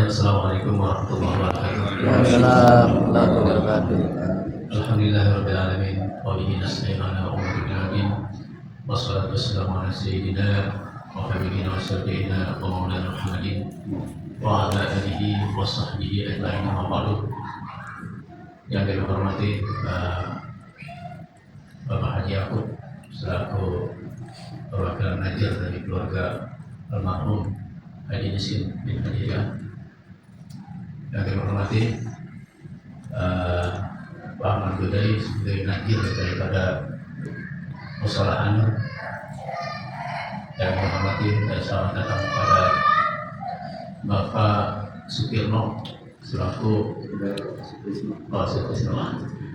Assalamualaikum warahmatullahi wabarakatuh. Waalaikumsalam warahmatullahi wabarakatuh. Alhamdulillahirabbil alamin wa bihi nasta'inu ala umuri din. Wassalatu wassalamu ala sayyidina wa habibina wa syafi'ina wa maulana Muhammadin wa ala alihi wa sahbihi ajma'in wa ba'du. Yang dihormati Bapak Haji Yakub selaku perwakilan Najir dari keluarga almarhum Haji Nisin bin Hadiah. Yang dihormati Pak Ahmad Godai sebagai Najir daripada Musola Anur. Yang dihormati dan selamat datang kepada Bapak Sukirno selaku Sukrisno.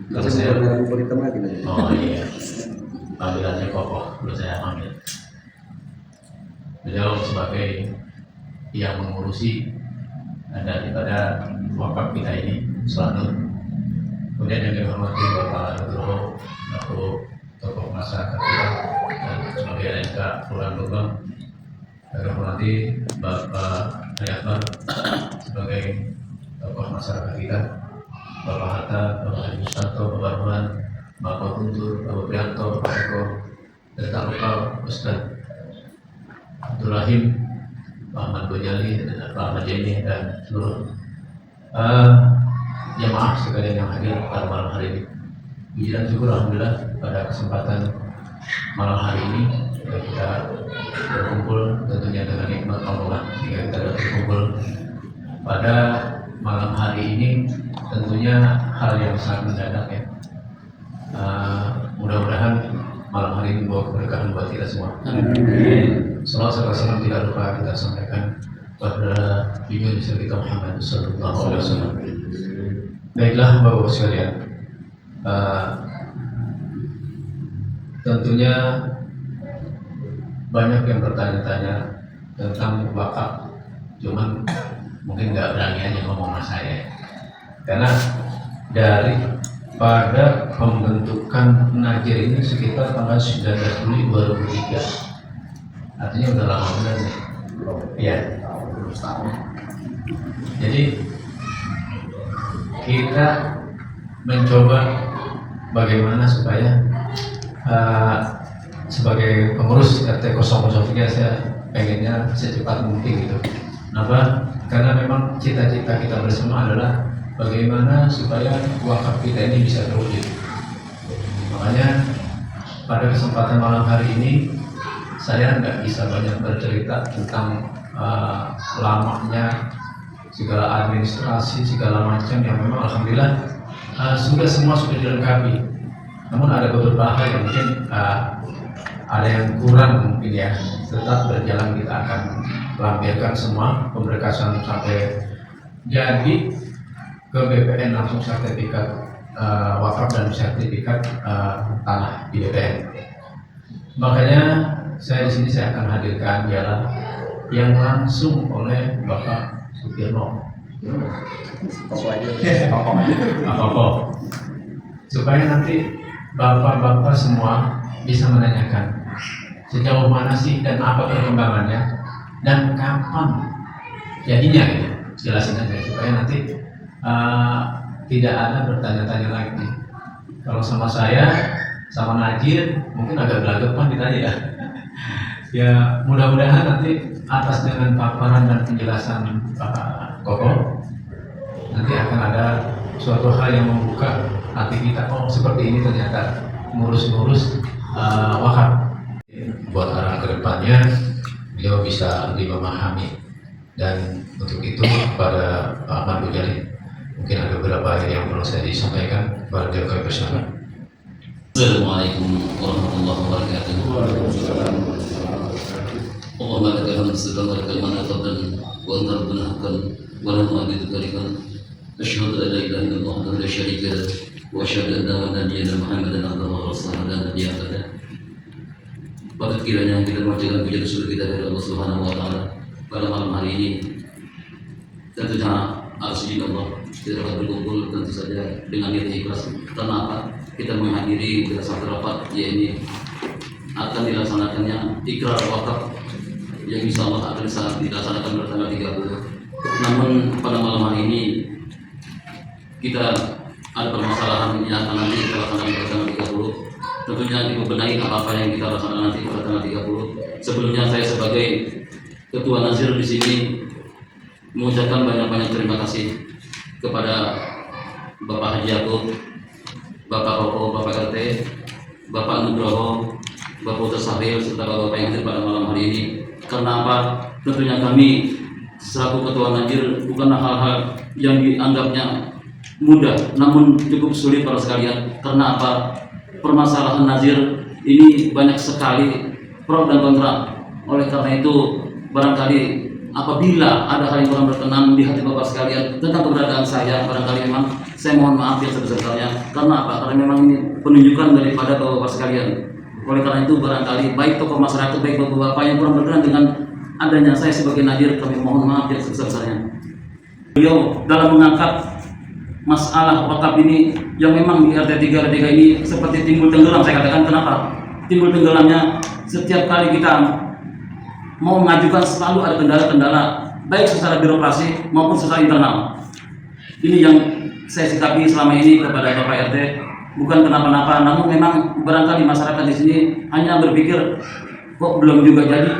Kalau saya iya, panggilannya Kokoh, perlu saya panggil. Beliau sebagai yang mengurusi daripada wakaf kita ini, Sulanur. Kemudian yang dihormati Bapak Nugroho, selaku tokoh masyarakat kita dan sebagai LNK Kelurahan Lubang. Yang dihormati Bapak Hayatbar sebagai tokoh masyarakat kita, Bapak Hatta, Bapak Haji Mustanto, Bapak Ruhan, Bapak Guntur, Bapak Prianto, Bapak Eko, dan tak lupa Ustaz Abdul Rahim, Pak Ahmad Gojali, dan Pak Ahmad Jeni, dan seluruh jemaah sekalian yang hadir pada malam hari ini. Puji dan syukur alhamdulillah pada kesempatan malam hari ini kita berkumpul tentunya dengan nikmat Allah sehingga kita dapat berkumpul pada malam hari ini, tentunya hal yang sangat mendadak ya. Mudah-mudahan malam hari ini membawa keberkahan buat kita semua. Salawat serta tidak lupa kita sampaikan pada junjungan besar kita Muhammad sallallahu alaihi wasallam. Baiklah Bapak sekalian, tentunya banyak yang bertanya-tanya tentang wakaf, cuman mungkin nggak berani aja ngomong sama saya, karena dari pada pembentukan Najir ini sekitar tanggal 19 Juli 2003, artinya udah lama benar nih. Iya. Jadi kita mencoba bagaimana supaya sebagai pengurus RT 003 saya pengennya secepat mungkin gitu. Kenapa? Karena memang cita-cita kita bersama adalah bagaimana supaya wakaf kita ini bisa terwujud. Makanya pada kesempatan malam hari ini saya nggak bisa banyak bercerita tentang lamanya segala administrasi segala macam yang memang alhamdulillah semua sudah dilengkapi. Namun ada beberapa hal yang mungkin ada yang kurang mungkin ya. Tetap berjalan kita akan lampirkan semua pemberkasan sampai jadi ke BPN langsung sertifikat wakaf dan sertifikat tanah di BPN. Makanya saya di sini saya akan hadirkan jalan yang langsung oleh Bapak Sukirno, supaya nanti bapak-bapak semua bisa menanyakan sejauh mana sih dan apa perkembangannya dan kapan jadinya gitu. Jelasin aja supaya nanti tidak ada bertanya-tanya lagi. Kalau sama saya, sama Najir mungkin agak gelagapan ditanya ya. Ya mudah-mudahan nanti atas dengan paparan dan penjelasan Pak Koko nanti akan ada suatu hal yang membuka hati kita. Oh seperti ini ternyata ngurus-ngurus wakaf. Buat arah kedepannya beliau bisa lebih memahami, dan untuk itu pada Pak Ahmad Gojali mungkin ada beberapa yang perlu saya disampaikan kepada beliau kami bersama. Assalamualaikum warahmatullahi wabarakatuh. Allahumma lakal hamdu wa lakal manatu wa anta rabbuna haqqan wa la nu'abbidu karikan. Asyhadu an la ilaha illallah wa la syarika lahu wa asyhadu anna nabiyyana Muhammadan abduhu wa rasuluhu la nabiyya ba'dahu. Pada kiranya kita mengajarkan pujian syukur kita dari Allah Subhanahu wa taala pada malam hari ini. Tentunya arsy Allah kita dapat berkumpul tentu saja dengan niat ikhlas. Karena apa? Kita menghadiri kita satu rapat yaitu akan dilaksanakannya ikrar wakaf yang insya Allah akan dilaksanakan pada tanggal 30 Namun pada malam hari ini kita ada permasalahan yang akan nanti kita laksanakan pada tanggal 30. Tentunya dibenahi apa yang kita laksanakan nanti pada tanggal 30. Sebelumnya saya sebagai Ketua Nazir di sini mengucapkan banyak-banyak terima kasih kepada Bapak Haji Yakub, Bapak Koko, Bapak RT, Bapak Nugroho, Bapak Ustaz Sahril, serta Bapak yang hadir pada malam hari ini. Karena apa? Tentunya kami selaku Ketua Nazir bukanlah hal-hal yang dianggapnya mudah, namun cukup sulit para sekalian. Karena apa? Permasalahan Nazir ini banyak sekali pro dan kontra. Oleh karena itu, barangkali apabila ada hal yang kurang berkenan di hati Bapak sekalian tentang keberadaan saya, barangkali memang saya mohon maaf yang sebesar-besarnya. Karena apa? Karena memang ini penunjukan daripada Bapak sekalian. Oleh karena itu, barangkali baik tokoh masyarakat, baik Bapak-Bapak yang kurang berkenan dengan adanya saya sebagai Nazir, kami mohon maaf yang sebesar-besarnya. Beliau dalam mengangkat masalah wakaf ini yang memang di RT 3 RT 3 ini seperti timbul tenggelam. Saya katakan kenapa? Timbul tenggelamnya setiap kali kita mau mengajukan selalu ada kendala-kendala baik secara birokrasi maupun secara internal. Ini yang saya sikapi selama ini kepada Bapak RT, bukan kenapa-napa, namun memang barangkali masyarakat di sini hanya berpikir kok belum juga jadi,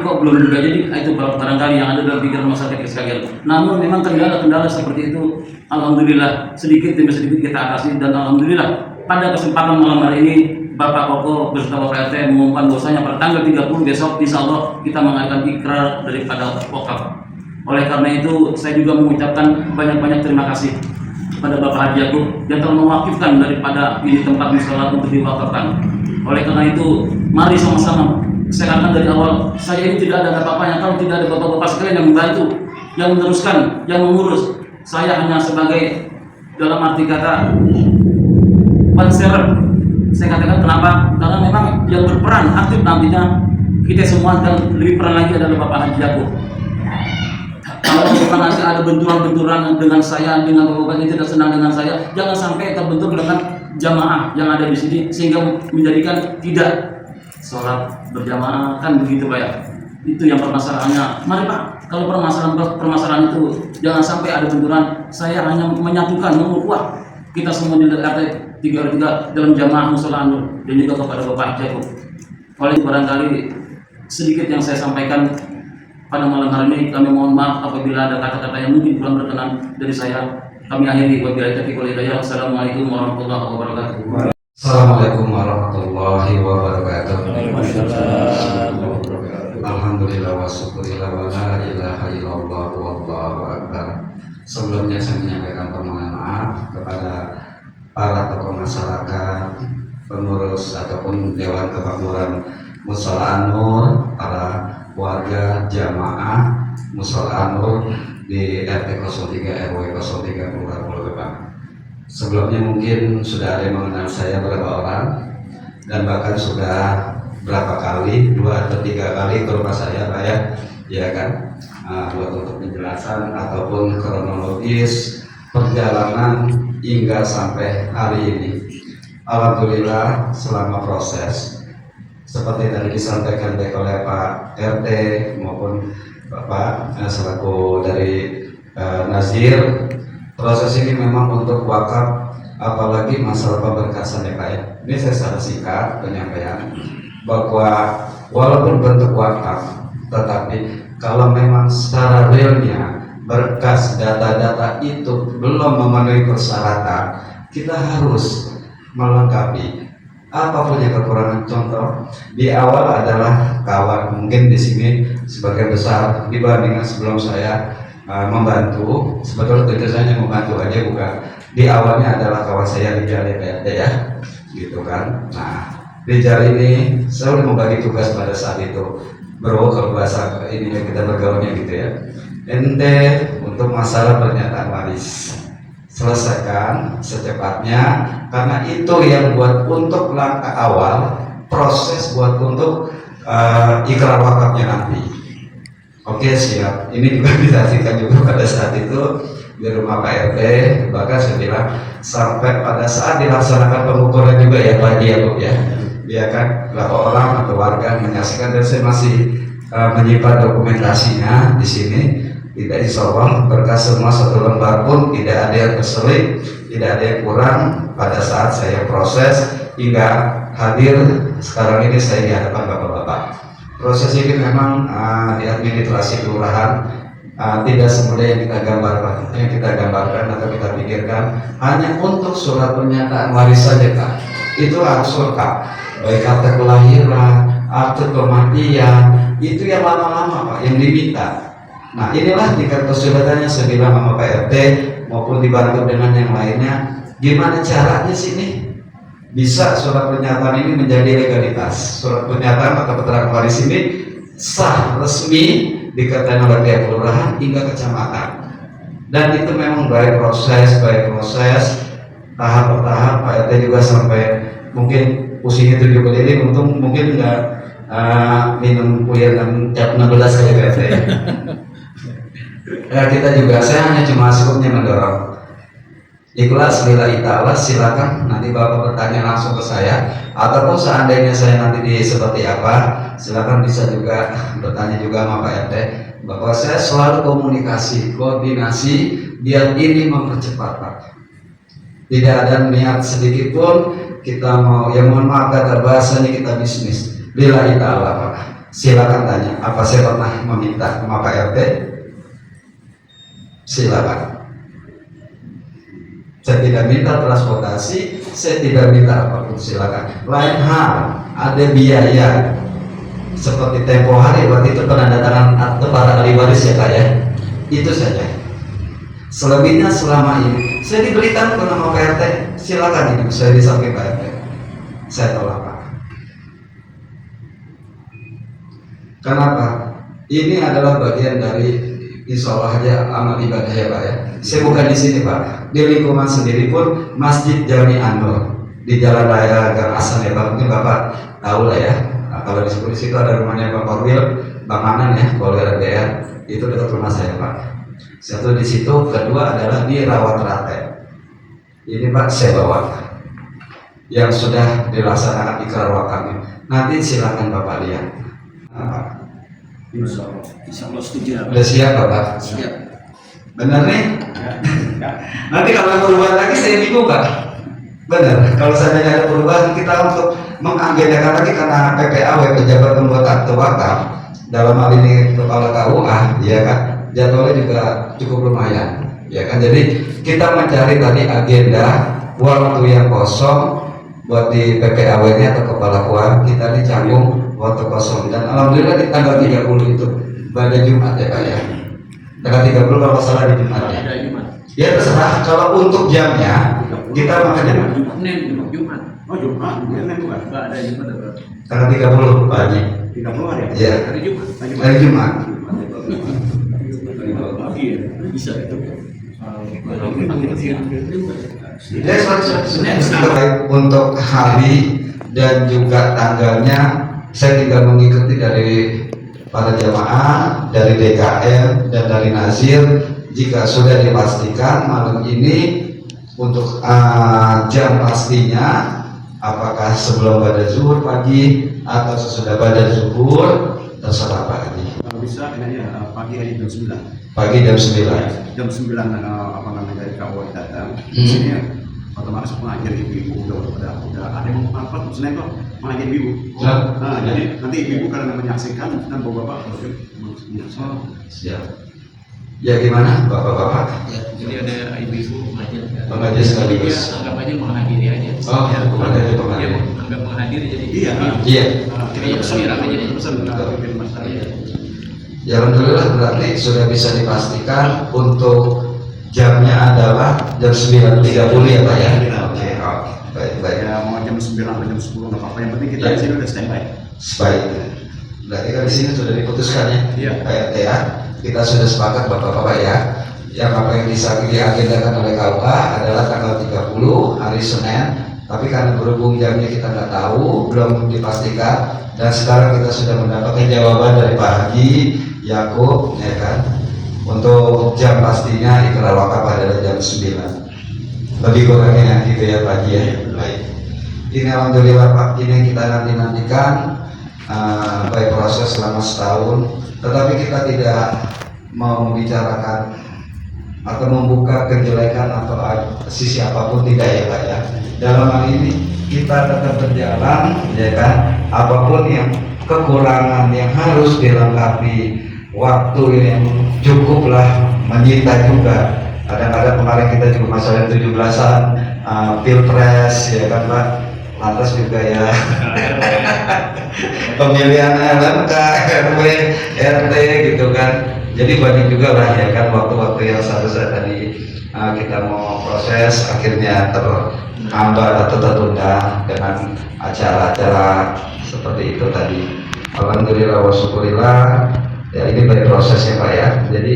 itu barangkali yang ada dalam pikiran masyarakat sekalian. Namun memang kendala-kendala seperti itu, alhamdulillah sedikit demi sedikit kita atasi, dan alhamdulillah pada kesempatan malam hari ini Bapak Koko beserta Bapak RT mengumumkan bahwasanya pada tanggal 30 besok insya Allah kita mengadakan ikrar daripada wakaf. Oleh karena itu saya juga mengucapkan banyak-banyak terima kasih pada Bapak Haji Yakub yang telah mewakifkan daripada ini tempat mushola untuk diwakafkan. Oleh karena itu mari sama-sama. Saya katakan dari awal, saya ini tidak ada apa-apanya kalau tidak ada bapak-bapak sekalian yang membantu, yang meneruskan, yang mengurus. Saya hanya sebagai dalam arti kata banser. Saya katakan kenapa? Karena memang yang berperan aktif nantinya kita semua, dan lebih peran lagi adalah Bapak Haji Yakub. Kalau memang nanti ada benturan-benturan dengan saya, dengan bapak-bapak yang tidak senang dengan saya, jangan sampai terbentur dengan jamaah yang ada di sini sehingga menjadikan tidak sholat berjamaah, kan begitu Pak ya. Itu yang permasalahannya. Mari Pak, kalau permasalahan itu jangan sampai ada benturan. Saya hanya menyatukan, mengukuh kita semua di RT 3 dalam jamaah mushola An-Nur, dan juga kepada Bapak Haji Yakub. Oleh barangkali sedikit yang saya sampaikan pada malam hari ini. Kami mohon maaf apabila ada kata-kata yang mungkin kurang berkenan dari saya. Kami akhiri wabillahi taufiq wal hidayah. Assalamualaikum warahmatullahi wabarakatuh. Assalamualaikum warahmatullahi wabarakatuh. Alhamdulillah wa syukurillah wa la ilaha illallah wallahu akbar. Sebelumnya saya menyampaikan permohonan maaf kepada para tokoh masyarakat, pengurus ataupun Dewan Kemakmuran Mushola An-Nur, para warga jamaah Mushola An-Nur di RT 03 RW 03 Kelurahan Pulau Gebang. Sebelumnya mungkin sudah ada yang mengenal saya beberapa orang, dan bahkan sudah berapa kali, 2 atau 3 kali ke rumah saya Pak ya kan, buat untuk penjelasan ataupun kronologis perjalanan hingga sampai hari ini. Alhamdulillah selama proses seperti tadi disampaikan baik oleh Pak RT maupun Bapak selaku dari Nazir, proses ini memang untuk wakaf, apalagi masalah pemberkasan ya Pak ya. Ini saya secara singkat penyampaian bahwa walaupun bentuk wakaf, tetapi kalau memang secara realnya berkas data-data itu belum memenuhi persyaratan, kita harus melengkapi. Apapun yang kekurangan, contoh di awal adalah kawan, mungkin di sini sebagian besar dibandingkan sebelum saya membantu, sebetulnya tujuannya membantu aja, bukan. Di awalnya adalah kawan saya Rijal ya, gitu kan. Nah, Rijal ini selalu membagi tugas pada saat itu, bro, kalau bahasa ini kita bergaulnya gitu ya. Ente untuk masalah pernyataan waris selesaikan secepatnya, karena itu yang buat untuk langkah awal proses buat untuk ikrar wakafnya nanti. Oke, siap. Ini juga disaksikan juga pada saat itu di rumah Pak RT. Bahkan saya bilang sampai pada saat dilaksanakan pengukuran juga ya Pak ya kan, berapa orang atau warga menyaksikan, dan saya masih menyimpan dokumentasinya di sini. tidak disorong, berkas semua satu lembar pun tidak ada yang terselip, tidak ada yang kurang pada saat saya proses hingga hadir sekarang ini saya di hadapan bapak-bapak. Proses ini memang di administrasi kelurahan tidak semudah yang kita gambarkan atau kita pikirkan. Hanya untuk surat pernyataan waris saja Kak, itu harus lengkap, baik akte kelahiran, akte kematian, itu yang lama-lama Pak yang diminta. Nah inilah tingkat kesulitannya saya bilang sama Pak RT maupun dibantu dengan yang lainnya. Gimana caranya sih nih bisa surat pernyataan ini menjadi legalitas? Surat pernyataan atau keterangan waris ini sah resmi dikatakan oleh pihak kelurahan hingga kecamatan. Dan itu memang by proses tahap per tahap. Pak RT juga sampai mungkin pusingnya 7 keliling, untung mungkin nggak minum puyeng dan cap 16 kali Pak RT. Ya, kita juga, saya hanya cuma cukupnya mendorong ikhlas lillahi ta'ala. Silakan nanti Bapak bertanya langsung ke saya, ataupun seandainya saya nanti seperti apa, silakan bisa juga bertanya juga sama Pak RT, bahwa saya selalu komunikasi, koordinasi biar ini mempercepat Pak. Tidak ada niat sedikit pun kita mau, yang mohon maaf kata bahasanya kita bisnis lillahi ta'ala Pak. Silakan tanya, apa saya pernah meminta sama Pak RT? Silakan. Saya tidak minta transportasi, saya tidak minta apapun, silakan. Lain hal, ada biaya seperti tempo hari waktu itu penandatangan akte para ahli waris ya Kak ya, itu saja. Selebihnya selama ini saya diberitahu ke nama Pak RT, silakan hidup saya di samping Pak RT, saya tolak Pak. Kenapa? Ini adalah bagian dari insya Allah aja amal ibadah ya Pak ya. Saya bukan di sini Pak, di lingkungan sendiri pun Masjid Jami Anwar di Jalan Raya Gang Hasan ya Pak, mungkin Bapak tahu lah ya. Nah, kalau di situ ada rumahnya Pak Korwil, Bang Anan ya, Polwer RDR, itu dekat rumah saya Pak. Satu di situ, kedua adalah di Rawat Rate. Ini Pak saya bawa yang sudah dilaksanakan ikrar wakafnya. Nanti silakan Bapak lihat. Nah, Pak. Insya Allah setuju. Udah siap Bapak? Siap. Benar nih? Nanti kalau ada perubahan lagi saya bingung Pak. Benar, kalau seandainya ada perubahan kita untuk mengagendakan lagi karena PPAW pejabat pembuat akte wakaf dalam hal ini kepala KUA ya kan, jadwalnya juga cukup lumayan ya kan. Jadi kita mencari tadi agenda waktu yang kosong buat di PPAW nya atau kepala KUA kita dicanggung waktu kosong, dan alhamdulillah di tanggal 30 itu pada Jumat ya Pak ya. Tanggal 30 kalau salah di Jumat ya. Ya terserah, kalau untuk jamnya kita makanya Jumat. Oh Jumat, bukan? Ada Jumat ada. tanggal 30 Pak Haji. 30 hari ya? Ya. Hari Jumat. Hari Jumat. Pagi ya? Bisa itu. Ya, terkait untuk hari dan juga tanggalnya saya tidak mengikuti dari para jamaah, dari DKM dan dari Nazir. Jika sudah dipastikan malam ini untuk jam pastinya, apakah sebelum pada zuhur pagi atau sesudah pada zuhur, terserah Pak Haji. Kalau bisa ini ya pagi hari jam 9. Pagi jam 9. Jam 9 apa namanya dari KUA datang. Di sini otomatis pengajar ibu-ibu udah ada yang mau apa maksudnya itu mengajar ibu. Nah, jadi nanti ibu karena menyaksikan dan bapak-bapak Siap. Ya gimana Bapak-bapak? Ya, jadi ada ibu-ibu pengajar. Pengajar sekaligus. Dia anggap aja menghadiri aja. Oh, ya, pengajar. dia anggap menghadiri jadi. Iya. Iya. Kita pesan aja jadi pesan bikin masalah. Ya alhamdulillah berarti sudah bisa dipastikan untuk jamnya adalah jam 9.30 ya Pak ya? Oke, baik. Ya mau jam 9 atau jam 10 nggak apa-apa, yang penting kita di sini udah standby. Baik. Berarti kan di sini sudah diputuskan ya? Iya. Pak RT ya? Kita sudah sepakat Bapak-Bapak ya. Yang apa yang diagendakan oleh KUA adalah tanggal 30 hari Senin. Tapi karena berhubung jamnya kita nggak tahu, belum dipastikan, dan sekarang kita sudah mendapatkan jawaban dari Pak Haji Yakub ya kan, untuk jam pastinya ikrar wakaf adalah jam 9 lebih kurangnya gitu ya Pak Haji ya. Baik, ini alhamdulillah Pak, ini yang kita nantikan baik proses selama setahun, tetapi kita tidak mau membicarakan atau membuka kejelekan atau sisi apapun, tidak ya Pak ya. Dalam hal ini kita tetap berjalan ya kan, apapun yang kekurangan yang harus dilengkapi, waktu yang cukuplah menyita juga. Kadang-kadang kemarin kita juga masalah 17-an pilpres ya kan Pak, lantas juga ya pemilihan LMK, RW, RT gitu kan. Jadi banyak juga lah ya kan waktu-waktu yang seharusnya tadi kita mau proses akhirnya terhambat atau tertunda dengan acara-acara seperti itu tadi. Alhamdulillah wa syukurillah ya, ini baik prosesnya Pak ya. Jadi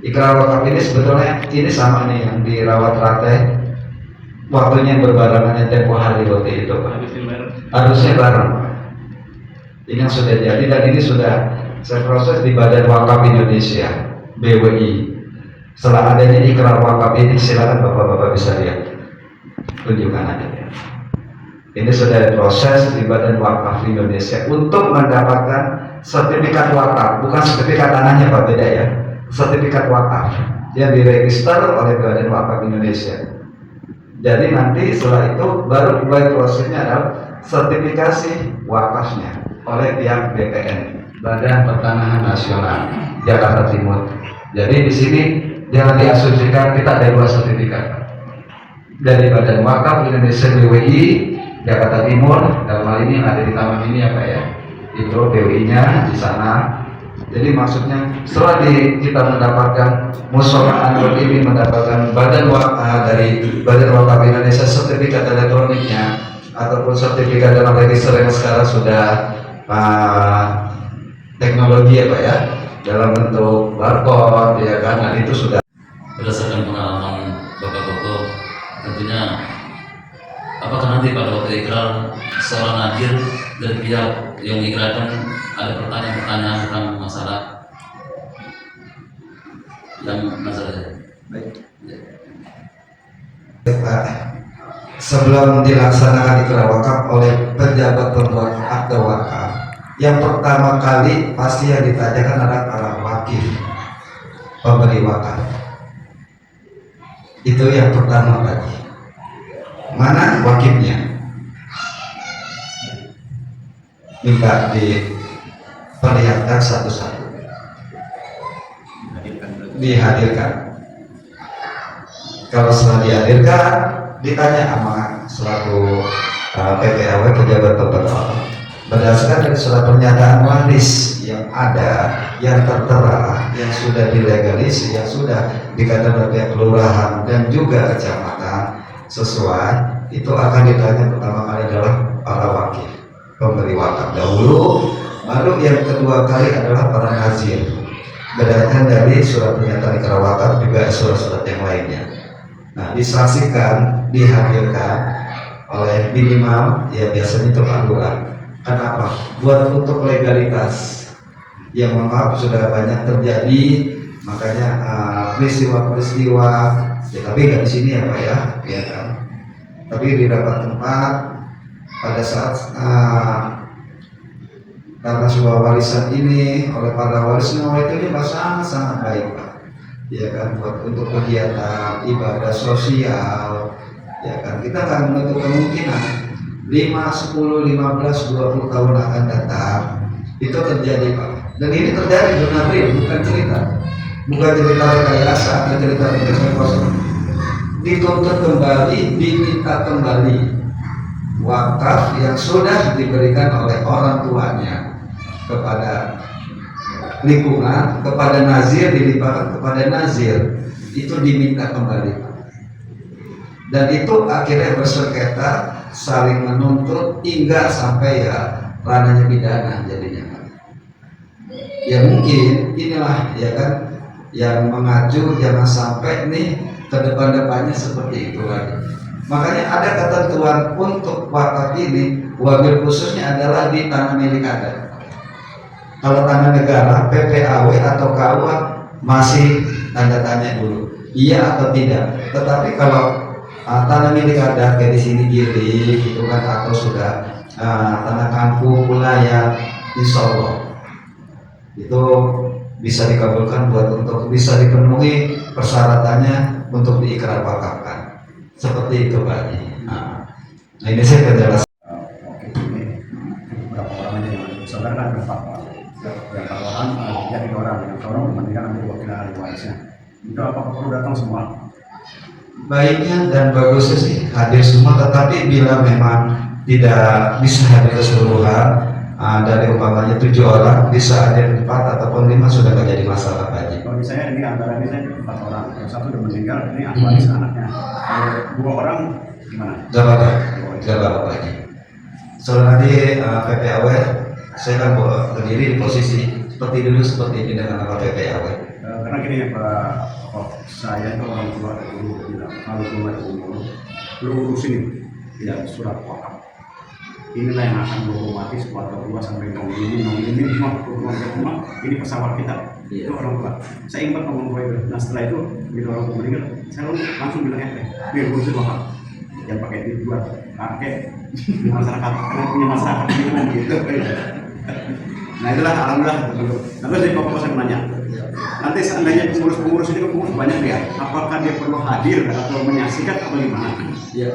ikrar wakaf ini sebetulnya ini sama nih yang dirawat rate, waktunya berbarengan tempo hari waktu itu Pak. Harusnya bareng. Ini yang sudah jadi dan ini sudah saya proses di Badan Wakaf Indonesia BWI. Setelah adanya ikrar wakaf ini, silakan bapak-bapak bisa lihat, tunjukkan aja ya. Ini sudah proses di Badan Wakaf Indonesia untuk mendapatkan sertifikat wakaf, bukan sertifikat tanahnya Pak, beda ya. Sertifikat wakaf yang diregister oleh Badan Wakaf Indonesia. Jadi nanti setelah itu baru mulai prosesnya adalah sertifikasi wakafnya oleh pihak BPN, Badan Pertanahan Nasional Jakarta Timur. Jadi di sini jangan diasumsikan kita ada 2 sertifikat dari Badan Wakaf Indonesia BWI Jakarta Timur, dalam hal ini yang ada di taman ini ya Pak ya, itu BWI-nya di sana. Jadi maksudnya setelah kita mendapatkan musyawarah annual ini, mendapatkan Badan Wakaf dari Badan Wakaf Indonesia sertifikat elektroniknya ataupun sertifikat dalam register yang sekarang sudah teknologi ya Pak ya, dalam bentuk barcode ya kan, nah itu sudah. Berdasarkan pengalaman Bapak-Bapak, tentunya apakah nanti pada waktu ikrar seorang nadir dari pihak yang mengikrarkan ada pertanyaan-pertanyaan tentang masalah yang masalahnya? Baik. Pak, sebelum dilaksanakan ikrar wakaf oleh pejabat pembuat akte wakaf, yang pertama kali pasti yang ditanyakan adalah para wakif, pemberi wakaf. Itu yang pertama tadi. Mana wakifnya? Minta diperlihatkan satu-satu, dihadirkan. Kalau setelah dihadirkan, ditanya sama selaku PPAW, pejabat pembuat, berdasarkan dari surat pernyataan waris yang ada, yang tertera, yang sudah dilegalis, yang sudah dikatakan oleh pihak kelurahan dan juga kecamatan sesuai, itu akan ditanya pertama kali adalah para wakil, pemberi wakaf dahulu, baru yang kedua kali adalah para nazir, berdasarkan dari surat pernyataan ikrar wakaf juga surat-surat yang lainnya. Nah, disaksikan, dihadirkan oleh minimal ya biasanya itu angguran. Kenapa? Buat untuk legalitas yang maaf sudah banyak terjadi, makanya peristiwa-peristiwa ya, tapi nggak di sini ya Pak ya kan. Tapi di beberapa tempat pada saat karena sebuah warisan ini oleh para warisnya itu sangat baik Pak. Ya kan, buat untuk kegiatan ibadah sosial ya kan, kita akan menutup kemungkinan 5, 10, 15, 20 tahun akan datang itu terjadi Pak. Dan ini terjadi benar real, bukan cerita rekayasa atau cerita kosong. Dituntut kembali, diminta kembali wakaf yang sudah diberikan oleh orang tuanya kepada lingkungan, kepada nazir, dilimpahkan kepada nazir, itu diminta kembali. Dan itu akhirnya bersengketa, saling menuntut hingga sampai ya ranahnya pidana jadinya. Ya mungkin inilah ya kan yang mengacu jangan sampai nih ke depan-depannya seperti itu lagi. Makanya ada ketentuan untuk wakaf ini, wabil khususnya adalah di tanah milik adat. Kalau tanah negara, PPAW atau KUA masih tanda tanya dulu, iya atau tidak. Tetapi kalau tanah milik adat kayak di sini Giri, itu kan atau sudah tanah kampung wilayah, insya Allah itu bisa dikabulkan untuk bisa dipenuhi persyaratannya untuk diikrar wakafkan. Seperti itu Pak Haji. Nah, ini saya penjelasan. Oke, ini beberapa orang aja yang saudara kan berapa orang, ya 3 orang, yang orang membandingkan nanti wakil ahli warisnya. Itu apa perlu datang semua? Baiknya dan bagusnya sih hadir semua, tetapi bila memang tidak bisa hadir keseluruhan, dari umpamanya 7 orang bisa hadir 4 ataupun 5 sudah nggak jadi masalah Pak Haji. Kalau misalnya ini antara ini saya 4 orang, yang 1 udah meninggal, ini ahli waris anaknya. Kalau 2 orang gimana? Gak apa-apa Pak Haji. Soalnya nanti PPAW saya kan berdiri di posisi seperti dulu seperti ini dengan nama PPAW. Karena gini ya Pak, saya itu orang tua dari dulu bilang kalau mulai umur lu urus ini tidak surat wakaf. Inilah yang akan otomatis keluarga tua sampai nong ini semua keluarga rumah ini pesawat kita. Itu orang tua. Saya ingat ngomong tua itu. Nah setelah itu begitu orang tua meninggal, saya langsung bilang biar urusin wakaf. Jangan pakai duit buat kakek masyarakat karena punya masyarakat gitu. Nah itulah alhamdulillah teman-teman. Terus dari bapak saya menanya, nanti seandainya pengurus-pengurus ini pengurus banyak ya, apakah dia perlu hadir atau menyaksikan atau gimana? Ya.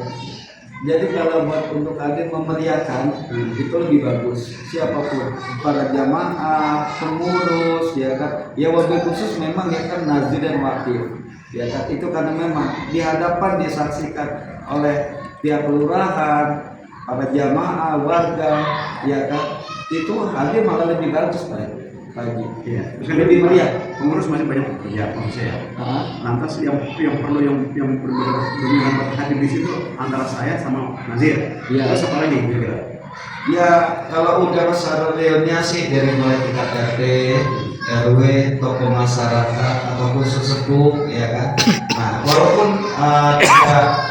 Jadi kalau buat untuk hadir memeriahkan itu lebih bagus. Siapapun, para jamaah, pengurus, ya kan. Ya wabil khusus memang ya kan nazir dan wakil. Ya kan itu karena memang di hadapan disaksikan oleh pihak kelurahan, para jamaah, warga, ya kan. Itu hadir malah lebih bagus Pak. Pagi. Iya. Terus kan Lebih meriah. Pengurus masih banyak bekerja maksud saya. Ah. Lantas yang perlu yang benar-benar hadir di situ antara saya sama Nazir. Iya. Terus apa lagi kira-kira? Ya kalau udah masalah realnya sih dari mulai tingkat RT, RW, tokoh masyarakat ataupun sesepuh ya kan. Nah walaupun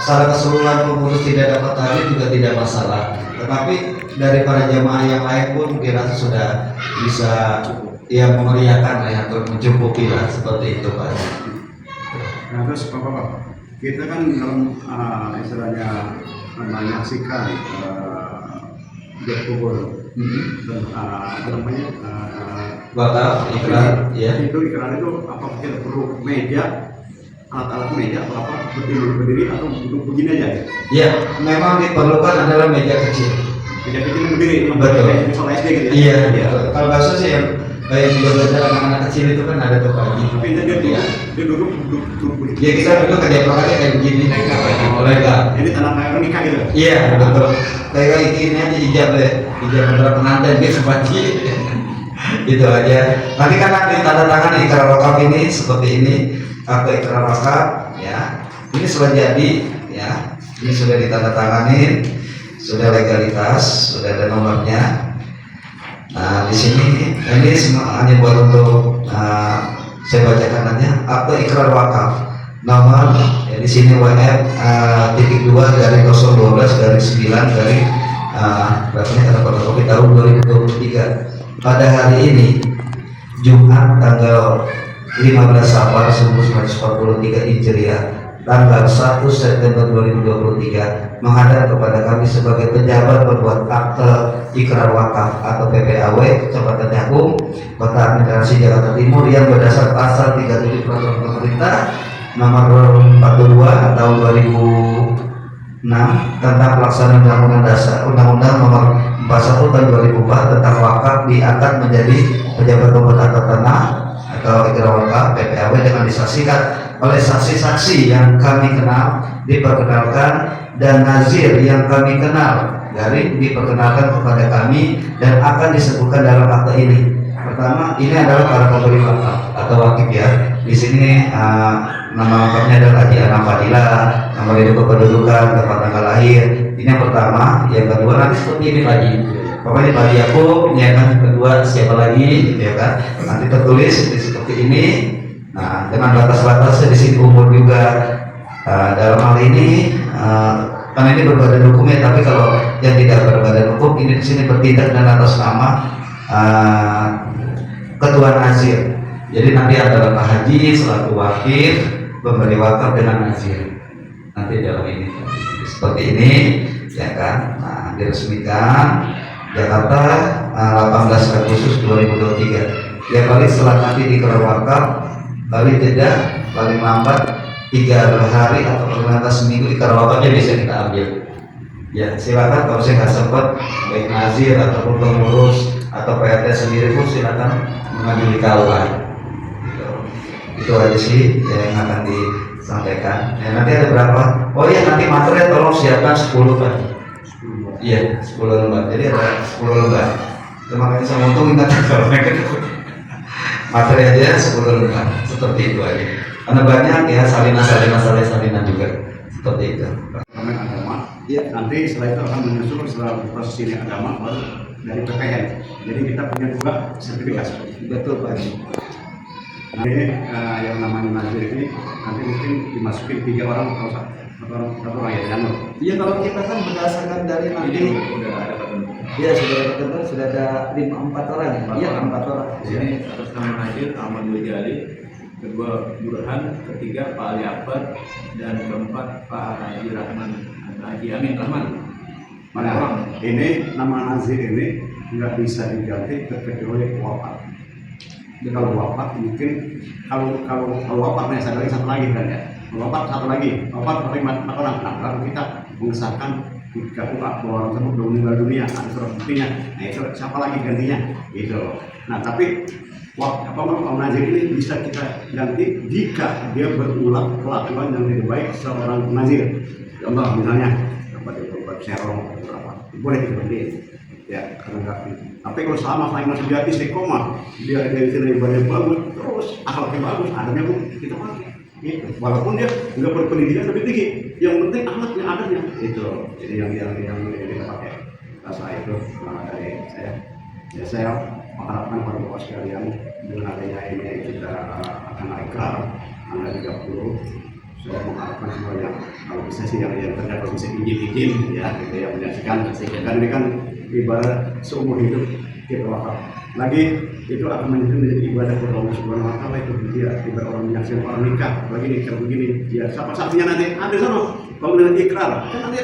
secara keseluruhan pengurus tidak dapat hadir juga tidak masalah. Tetapi dari para jamaah yang lain pun kira sudah bisa ya memeriahkan lah ya, untuk mencukupi lah seperti itu Pak. Nah terus Bapak, kita kan dalam istilahnya menyaksikan kubur dan apa namanya Wakaf, ikrar, ya. itu ikrar itu apa kita perlu meja, alat-alat meja atau apa berdiri atau duduk begini aja? Ya, memang diperlukan adalah meja kecil. Meja kecil yang berdiri, Betul. kayak soal SD gitu ya? Iya, betul. Kalau bahasa sih yang kayak juga belajar anak-anak kecil itu kan ada tuh pagi. Tapi dia duduk begini. Ya kita duduk kedepannya kayak begini. Lega. Jadi tanah kayak nikah gitu. Iya, betul. Kayak gini aja ijab deh. Ijab beberapa pengantin gitu pagi. Itu aja. Nanti kan nanti tanda tangan ikrar wakaf ini seperti ini. Atau ikrar wakaf, ya. Ini sudah jadi, ya. Ini sudah ditandatanganin, sudah legalitas, sudah ada nomornya. Nah di sini ini semua hanya buat untuk saya bacakan aja akte ikrar wakaf nomor ya, di sini WF titik 2 dari 012 dari 9 dari berarti karena fotokopi tahun 2023 pada hari ini Jumat tanggal 15 Safar 1943 Hijriah tanggal 1 September 2023 menghadap kepada kami sebagai pejabat berbuat akte ikrar wakaf atau PPAW Kecamatan Cakung, Kota Administrasi Jakarta Timur yang berdasar pasal 37 Peraturan Pemerintah nomor 42 tahun 2006 tentang pelaksanaan Undang-Undang Dasar Undang-Undang nomor 41 tahun 2004 tentang wakaf diangkat menjadi pejabat berbuat akte tanah atau ikrar wakaf PPAW dengan disaksikan oleh saksi-saksi yang kami kenal diperkenalkan dan nazir yang kami kenal dari diperkenalkan kepada kami dan akan disebutkan dalam akte ini. Pertama, ini adalah para pemberi wakaf atau wakif ya. Di sini nama lengkapnya adalah Haji Anam Fadila, nomor induk kependudukan, tempat tanggal lahir. Ini yang pertama. Yang kedua nanti seperti ini lagi. Pokoknya Pak Yakub, ya kan. Kedua siapa lagi, ya kan. Nanti tertulis seperti ini. Nah, dengan batas-batasnya di sini umur juga. Dalam hal ini karena ini berbadan hukum ya, tapi kalau yang tidak berbadan hukum ini di sini bertindak dan atas nama ketua nazir. Jadi nanti adalah Pak Haji selaku wakil pemberi wakaf dengan nazir. Nanti dalam ini seperti ini, ya kan. Nah, diresmikan Jakarta 18 Agustus 2023. ya paling setelah nanti dikeluar wakaf, paling jeda paling lambat 3 hari atau paling lambat seminggu dikeluar wakafnya bisa kita ambil. Ya silakan, kalau saya nggak sempat baik nazir ataupun pengurus atau PRT sendiri pun silakan mengambil di KUA. Itu aja sih yang akan disampaikan. Ya, nanti ada berapa? Oh iya, nanti materi tolong siapkan 10 Pak. Iya, 10 lembar. Jadi ada 10 lembar. Terima kasih, saya untung ingat kalau mereka materi aja 10 lembar. Seperti itu aja. Karena banyak ya salinan juga. Seperti itu. Komen agama. Iya. Nanti setelah itu akan menyusul setelah proses ini agama baru dari PPN. Jadi kita punya juga sertifikasi. Betul Pak Haji. Ini yang namanya nazir ini nanti mungkin dimasukin 3 orang atau orang ya jangan. Iya, kalau kita kan berdasarkan dari nanti udah ada ketentuan. ya sudah tertentu sudah ada 4 orang ya. Iya, 4 orang. Di sini atas nama Najir Ahmad Wijali, kedua Burhan, ketiga Pak Ali Akbar, dan keempat Pak Haji Rahman, Haji Amin Rahman. Mana orang? Ini nama nazir ini nggak bisa diganti kecuali wafat. Jadi kalau wafat mungkin kalau wafat nih ada lagi satu lagi kan ya. Wafat satu lagi, wafat paling 4 orang. Nah, kalau kita mengesahkan di KUA bahwa orang tersebut sudah meninggal dunia, ada surat buktinya. Nah itu siapa lagi gantinya? Itu. Nah tapi kalau nazir ini bisa kita ganti jika dia berulang kelakuan yang lebih baik seorang nazir. Contoh misalnya apa dia berbuat serong atau apa, boleh diganti. Ya, karena tapi kalau selama saya masih jadi istiqomah, dia dari sini ibadah bagus, terus akhlaknya bagus, adabnya pun kita pakai. Itu. Walaupun dia nggak berpendidikan lebih tinggi, yang penting akhlaknya adabnya. Itu. Jadi yang kita pakai. Rasa itu dari saya. Ya saya mengharapkan pada bapak sekalian dengan adanya ini kita akan ikrar tanggal 30. Saya mengharapkan semua yang kalau bisa sih yang terdapat bisa izin ya, gitu ya menyaksikan. Karena ini kan ibadah seumur hidup kita wakaf. Lagi itu akan menjadi ibadah kepada Allah Subhanahu wa taala, itu dia ibadah orang menyaksikan orang nikah. Lagi nikah begini, ya siapa saksinya nanti? Ada sana. Kalau nanti ikrar, kan nanti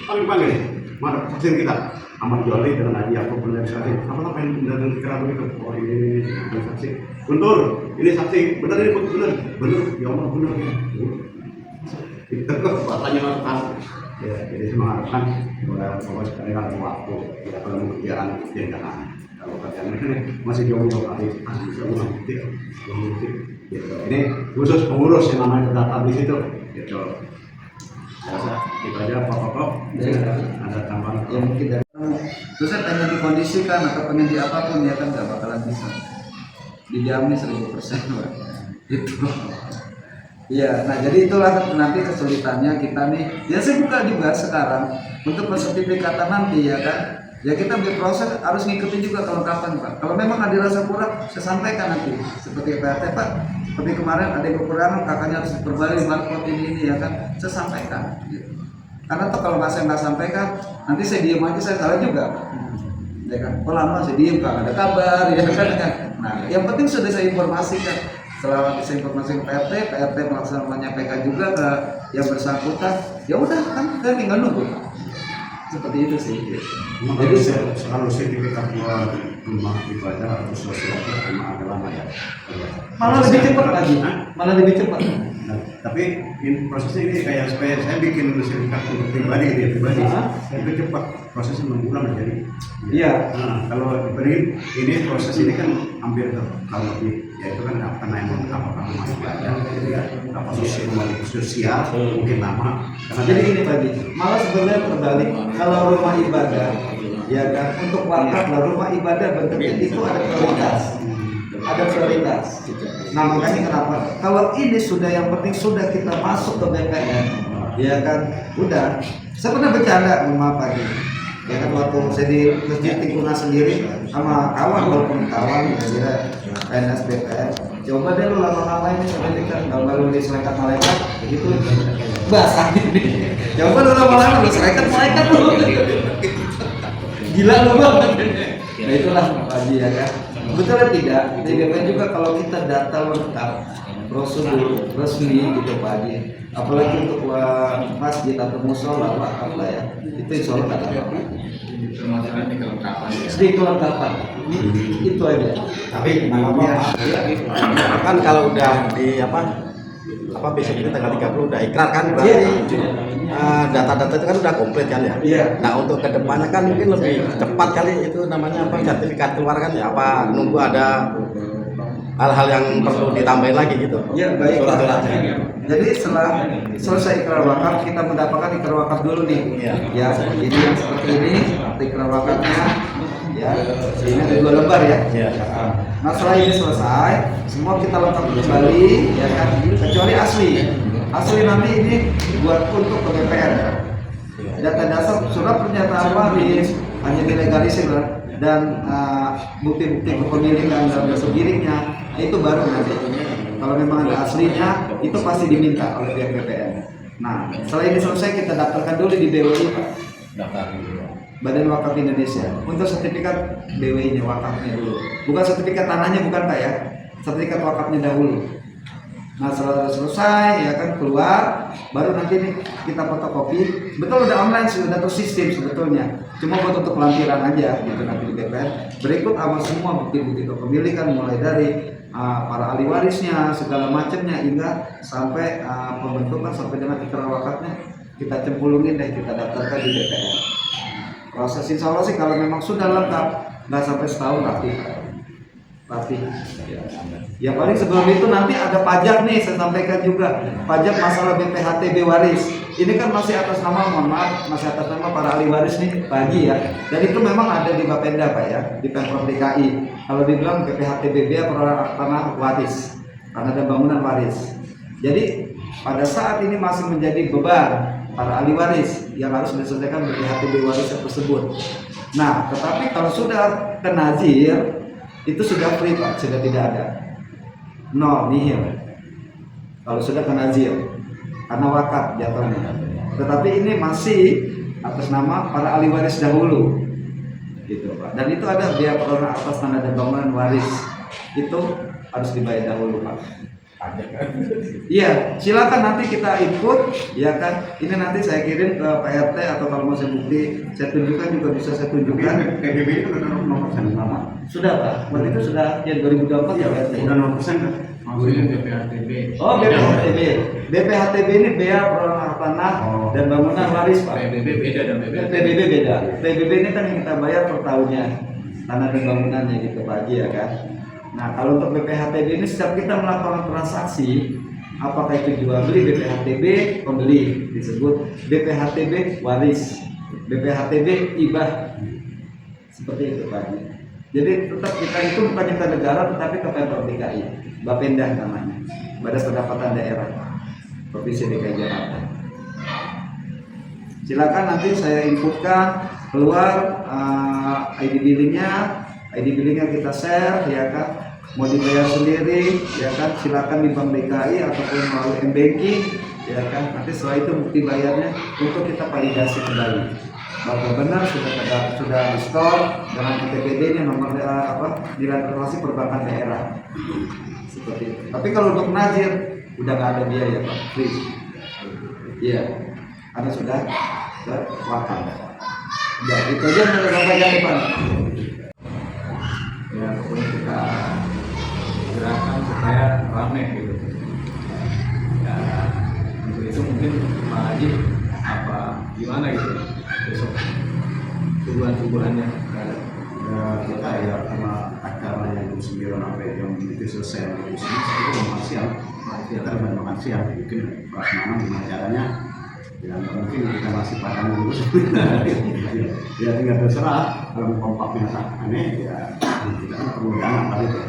panggil nih. Mana saksi kita? Ahmad Joli dengan Haji Yaakob benar saksi. Apa yang benar ikrar begitu? Oh ini saksi. Guntur, ini saksi. Benar ini benar. Ya Allah benar. Kita katanya lakukan. Ya, jadi saya mengharapkan bahwa sekali ada waktu tidak perlu pekerjaan jangan. Kalau pekerjaan ini masih jauh-jauh kali, masih bisa mengerti. Gitu. Ini khusus pengurus yang namanya terdaftar di situ. Gitu. Biasa itu aja Pak. Ada tambahan Ya mungkin dari terus saya pengen dikondisikan atau pengen di apapun ya kan nggak bakalan bisa dijamin 1000% Pak. Itu. Iya, nah jadi itulah nanti kesulitannya kita nih. Ya saya buka juga sekarang untuk sertifikatan nanti ya kan. Ya kita berproses harus ngikutin juga kelengkapan Pak. Kalau memang ada rasa kurang, saya sampaikan nanti seperti PRT Pak. Seperti kemarin ada kekurangan, kakaknya harus diperbarui barcode ini ya kan. Saya sampaikan. Gitu. Karena toh kalau saya nggak sampaikan, nanti saya diem aja saya salah juga. Ya kan. Lama saya diem Kak, ada kabar ya kan. Nah, yang penting sudah saya informasikan. Setelah bisa informasi ke PRT melaksanakan menyampaikan juga ke yang bersangkutan, ya udah kan kita tinggal nunggu. Seperti itu sih. Jadi selalu sertifikat rumah ibadah atau sosial rumah agama ya. Malah lebih cepat lagi, malah lebih cepat. Nah, tapi prosesnya ini kayak supaya saya bikin sertifikat untuk pribadi gitu ya, pribadi. Itu cepat, prosesnya 6 bulan jadi. Iya. Nah, kalau diberi ini proses ini kan hampir kalau lebih ya itu kan karena emang apakah rumah ibadah jadi ya apa sosial mungkin lama karena Jadi ini tadi, malah sebenarnya terbalik. Kalau rumah ibadah, ya kan untuk wakaf lah rumah ibadah bentuknya itu ada prioritas. Ada prioritas. Nah makanya kenapa? Kalau ini sudah yang penting sudah kita masuk ke BPN, ya kan, udah. Saya pernah bercanda, mohon maaf Pak. Ya kan waktu saya di masjid Tikuna sendiri sama kawan walaupun kawan ya PNS BPN. Coba deh lu lama-lama ini sampai kan kalau di selekat malaikat begitu bahasa ini. Coba lu lama-lama lu selekat malaikat lu. Gila lu Bang. Nah itulah Pak Haji ya kan. Betul atau tidak? Di BPN juga kalau kita data lengkap prosedur resmi gitu Pak Haji. Apalagi untuk masjid atau musola apa ya itu insya Allah nggak ada apa-apa. permasalahan di kelengkapan. sedikit kelengkapan. Itu aja. Tapi kan kalau udah di apa besok itu tanggal 30 udah ikrar kan berarti data-data itu kan udah komplit kan ya. Iya. Nah untuk kedepannya kan mungkin lebih cepat kali itu namanya apa sertifikat keluar kan ya, apa nunggu ada hal-hal yang perlu ditambahin lagi gitu. Ya baik. Surat-suratnya. Jadi setelah selesai ikrar wakaf kita mendapatkan ikrar wakaf dulu nih. Iya. Ya, jadi yang seperti ini ikrar wakafnya. Ya, ini ada 2 lembar ya. Iya. Nah setelah ini selesai, semua kita lengkap kembali, ya kan? Kecuali asli. Asli nanti ini buat untuk ke BPN. Data dasar surat pernyataan waris hanya dilegalisir dan bukti-bukti kepemilikan dan sendirinya itu baru nanti. Kalau memang ada aslinya itu pasti diminta oleh pihak BPN. Nah setelah ini selesai kita daftarkan dulu di BWI Pak. Daftar dulu. Badan Wakaf Indonesia untuk sertifikat BWI-nya wakafnya dulu, bukan sertifikat tanahnya, bukan Pak ya, sertifikat wakafnya dahulu. Nah setelah selesai ya kan keluar, baru nanti nih kita fotokopi. Betul udah online sudah tersistem sebetulnya, cuma buat untuk pelampiran aja gitu nanti di BPN. Berikut sama semua bukti-bukti kepemilikan mulai dari para ahli warisnya segala macamnya hingga sampai pembentukan sampai dengan ikrar wakafnya kita cempulungin deh, kita daftarkan di BPN. Proses insya Allah sih kalau memang sudah lengkap nggak sampai setahun rapi. Ya paling sebelum itu nanti ada pajak nih, saya sampaikan juga pajak masalah BPHTB waris. Ini kan masih atas nama, mohon maaf, masih atas nama para ahli waris nih Pak Haji ya. Dan itu memang ada di Bapenda Pak ya, di Pemprov DKI. Kalau dibilang BPHTB ya perorangan tanah waris, tanah dan bangunan waris. Jadi pada saat ini masih menjadi beban para ahli waris yang harus diselesaikan BPHTB waris tersebut. Nah, tetapi kalau sudah ke nazir itu sudah free Pak, sudah tidak ada, nol nihil. Kalau sudah ke nazir, karena wakaf jatuhnya. Tetapi ini masih atas nama para ahli waris dahulu, gitu Pak. Dan itu ada biaya perorangan atas tanah dan bangunan waris, itu harus dibayar dahulu Pak. Iya, silakan nanti kita ikut, ya kan. Ini nanti saya kirim ke PRT atau kalau mau saya bukti, saya tunjukkan juga bisa saya tunjukkan. PBB itu udah 0% lama. Sudah Pak, waktu itu sudah ya 2024 ya PRT. Udah 0% kan? Maksudnya BPHTB. Oh BPHTB, BPHTB ini biaya perorangan tanah dan bangunan waris Pak. PBB beda dan BPHTB. PBB beda. PBB ini kan yang kita bayar per tahunnya, tanah dan bangunannya gitu Pak Haji ya kan. Nah kalau untuk BPHTB ini setiap kita melakukan transaksi, apakah itu jual beli BPHTB pembeli disebut BPHTB waris, BPHTB hibah, seperti itu Pak Haji. Jadi tetap kita itu bukan kita negara tetapi ke Pemprov DKI, Bapenda namanya, Badan Pendapatan Daerah Provinsi DKI Jakarta. Silakan nanti saya inputkan keluar ID billingnya kita share ya kan. Mau dibayar sendiri ya kan, silakan di Bank DKI ataupun melalui M-Banking ya kan. Nanti setelah itu bukti bayarnya untuk kita validasi kembali bahwa benar sudah di store dengan ITPD-nya nomor nilai transaksi perbankan daerah seperti itu. Tapi kalau untuk nazir udah nggak ada biaya Pak, free. Iya, karena sudah wakaf. Ya itu aja yang saya Pak. Ya pokoknya kita gerakan supaya rame gitu. Ya untuk itu mungkin Pak Haji apa gimana gitu besok tujuan-tujuannya. Kita ya karena acara yang 9 sampai yang itu selesai di sini itu makan siang. Kita makan siang mungkin prasmanan gimana caranya. Ya mungkin kita masih padang dulu. Ya tinggal terserah kalau kompaknya aneh ya kita kan perlu dana kali itu.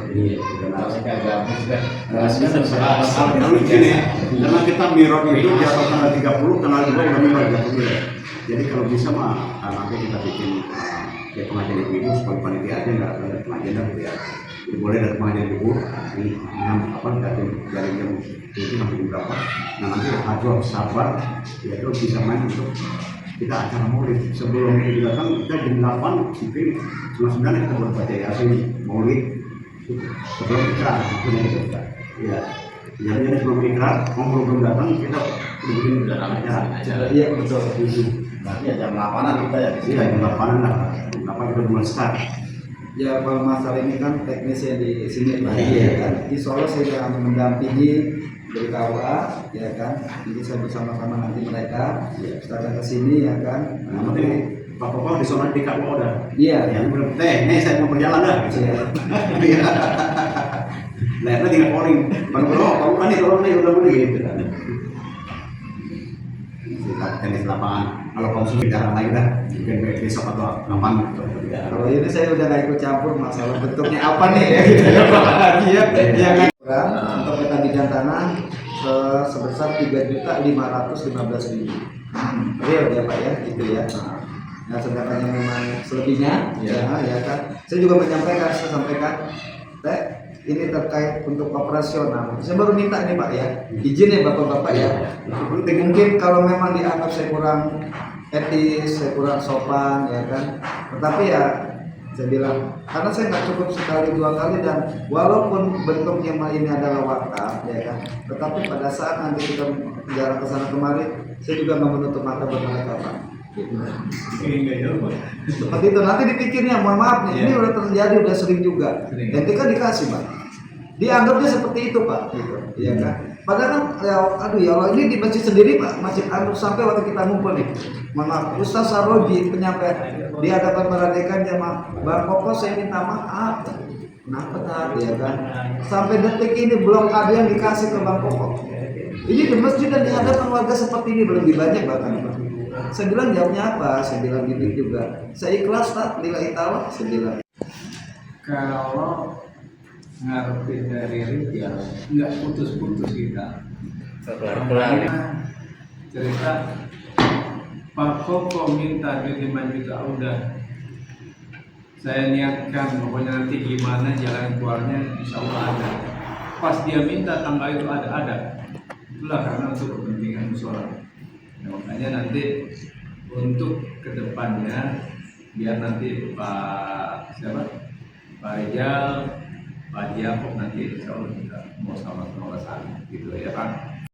Iya, terserah. Kalau gini, karena kita mirror itu di atas tanggal 30, tanggal 2 udah mirror 30. Jadi kalau bisa mah nanti kita bikin ya pengajian ibu sebagai panitia aja nggak ada pengajian gitu ya. Jadi boleh dari pengajian ibu ini dari jam 7 sampai jam berapa. Nah nanti Ajwa sabar ya itu bisa main untuk kita acara maulid. Sebelum itu datang kita jam 8 mungkin cuma 9 kita baru baca yasin maulid sebelum ikrar itu ya. Jadi sebelum ikrar, ngobrol belum datang, kita udah bikin acara. Iya betul. Berarti ya jam 8-an kita ya di sini. Iya, jam 8-an lah. 8 kita mulai start. Ya kalau masalah ini kan teknisnya di sini Pak, Iya. ya kan. Insya Allah saya akan mendampingi dari KUA, ya kan. Jadi saya bersama-sama nanti mereka, kita akan ke sini, ya kan. Nah, nanti Pak Pokok di sana di KUA udah. Iya. Ya, belum. Nih saya mau berjalan dah. Iya. Lihatnya tinggal calling. Kamu kan nih tolong nih udah boleh gitu kan. Kita tenis lapangan. Kalau konsumsi jarang lagi dah. Mungkin besok atau kapan gitu. Kalau ini saya udah nggak ikut campur masalah bentuknya apa nih ya gitu ya Pak Haji ya. Ya kan. Untuk peta bidang tanah sebesar 3.515.000. Real ya Pak ya, gitu ya. Nah sedangkan yang memang selebihnya, ya kan. Saya juga saya sampaikan, Teh, ini terkait untuk operasional. Saya baru minta nih Pak ya, izin ya Bapak-Bapak ya. Mungkin kalau memang dianggap saya kurang etis, saya kurang sopan, ya kan. Tetapi ya saya bilang, karena saya nggak cukup sekali 2 kali dan walaupun bentuknya ini adalah wakaf, ya kan. Tetapi pada saat nanti kita jalan ke sana kemari, saya juga nggak menutup mata buat mereka Pak. Seperti itu nanti dipikirnya, mohon maaf nih, ini udah terjadi, udah sering juga. Nanti kan dikasih Pak, dianggapnya seperti itu Pak, gitu, ya kan. Padahal kan, ya, aduh ya Allah, ini di masjid sendiri Pak, masjid Anu sampai waktu kita ngumpul nih, mohon maaf, Ustaz Saroji penyampaian di hadapan para dekan jamaah, Bang Koko saya minta maaf, kenapa tadi ya kan, sampai detik ini belum ada yang dikasih ke Bang Koko. Ini di masjid dan di hadapan warga seperti ini belum banyak bahkan Pak. Saya bilang jawabnya apa? Saya bilang gini juga. Saya ikhlas tak, lillahi ta'ala. Saya bilang. Kalau ngarepin dari ya nggak putus-putus kita. Makanya cerita Pak Koko minta duit 5 juta udah. Saya niatkan pokoknya nanti gimana jalan keluarnya insya Allah ada. Pas dia minta tanggal itu ada. Itulah karena untuk kepentingan musyawarah. Nah, makanya nanti untuk kedepannya biar nanti Pak Rijal, Pak Jakob nanti insya Allah kita mau sama-sama gitu ya Pak.